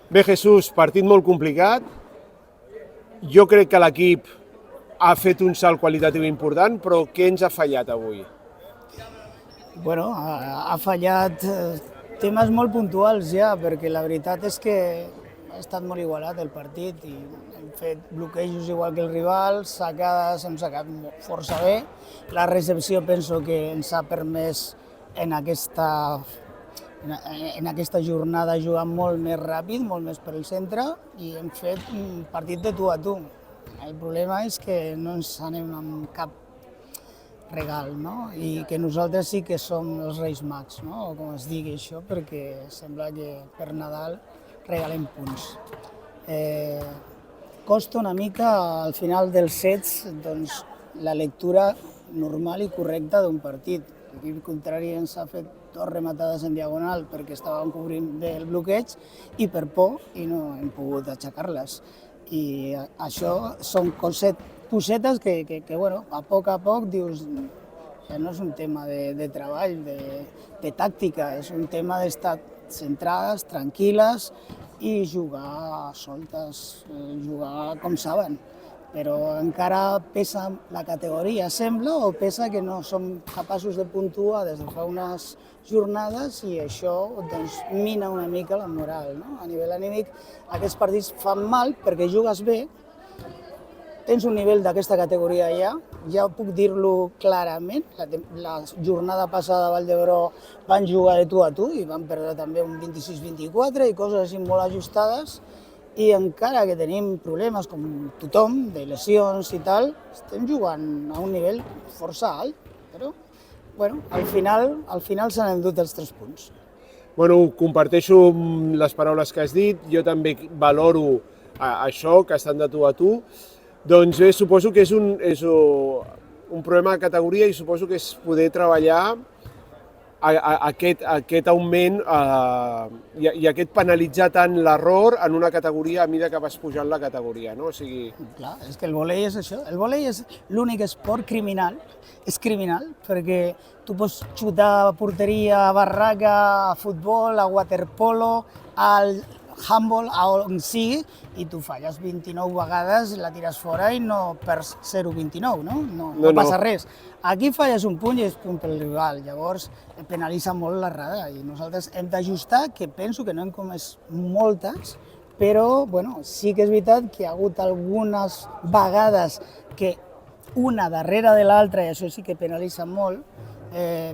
Bé, Jesús, partit molt complicat. Jo crec que l'equip ha fet un salt qualitatiu important, però què ens ha fallat avui? Bueno, ha fallat temes molt puntuals ja, perquè la veritat és que ha estat molt igualat el partit i hem fet bloquejos igual que el rival, sacades, hem sacat força bé. La recepció penso que ens ha permès en aquesta jornada jugar molt més ràpid, molt més per el centre i hem fet un partit de tu a tu. El problema és que no ens anem amb cap regal, no? I que nosaltres sí que som els Reis Mags, no? O com es digui això, perquè sembla que per Nadal regalem punts. Costa una mica al final dels sets doncs, la lectura normal i correcta d'un partit. L'equip contrari ens ha fet dues rematades en diagonal perquè estàvem cobrint bé el bloqueig i per por i no hem pogut aixecar-les. I això són cosetes que bueno, a poc dius que no és un tema de treball, de tàctica, és un tema d'estar centrades, tranquil·les i jugar soltes, jugar com saben. Però encara pesa la categoria, sembla, o pesa que no som capaços de puntuar des de fa unes jornades i això doncs, mina una mica la moral. No? A nivell anímic, aquests partits fan mal perquè jugues bé, tens un nivell d'aquesta categoria ja puc dir-lo clarament. La jornada passada a Vall d'Hebron van jugar de tu a tu i van perdre també un 26-24 i coses així molt ajustades. I encara que tenim problemes com tothom, de lesions i tal, estem jugant a un nivell força alt, però bueno, al final s'han endut els 3 punts. Bueno, comparteixo les paraules que has dit, jo també valoro això, que estan de tu a tu. Doncs bé, suposo que és un problema de categoria i suposo que és poder treballar aquest augment i aquest penalitzar tant l'error en una categoria a mesura que vas pujant la categoria, no? O sigui... Clar, és que el vòlei és això. El vòlei és l'únic esport criminal, és criminal, perquè tu pots xutar a porteria, a barraca, a futbol, a waterpolo, al handball, a on sigui, i tu falles 29 vegades, la tires fora i no perds 0,29, no? No passa res. Aquí falles un punt i és punt pel rival, llavors penalitza molt l'errada i nosaltres hem d'ajustar, que penso que no hem comès moltes, però bueno, sí que és veritat que hi ha hagut algunes vegades que una darrere de l'altra, i això sí que penalitza molt,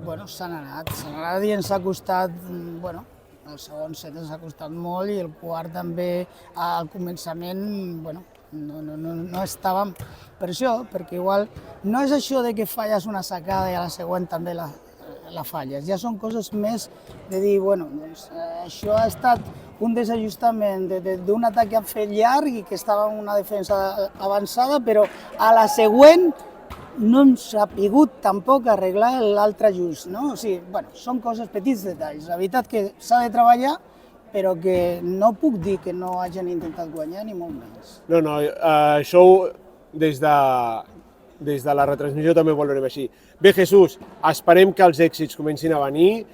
bueno, s'han anat i ens ha costat, bueno, el segon set ens ha costat molt i el quart també al començament, bueno, no estàvem per això, perquè igual no és això de que falles una sacada i a la següent també la falles, ja són coses més de dir, bueno, doncs això ha estat un desajustament d'un atac que han fet llarg i que estava en una defensa avançada, però a la següent no hem sabut tampoc arreglar l'altre just, no? O sigui, bueno, són coses, petits detalls. La veritat que s'ha de treballar, però que no puc dir que no hagin intentat guanyar, ni molt menys. No, això des de la retransmissió també ho valorem així. Bé, Jesús, esperem que els èxits comencin a venir.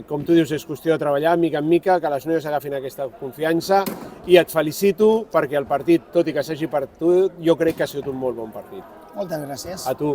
Com tu dius, és qüestió de treballar mica en mica, que les noies agafin aquesta confiança i et felicito perquè el partit, tot i que s'hagi perdut, jo crec que ha sigut un molt bon partit. Moltes gràcies. A tu.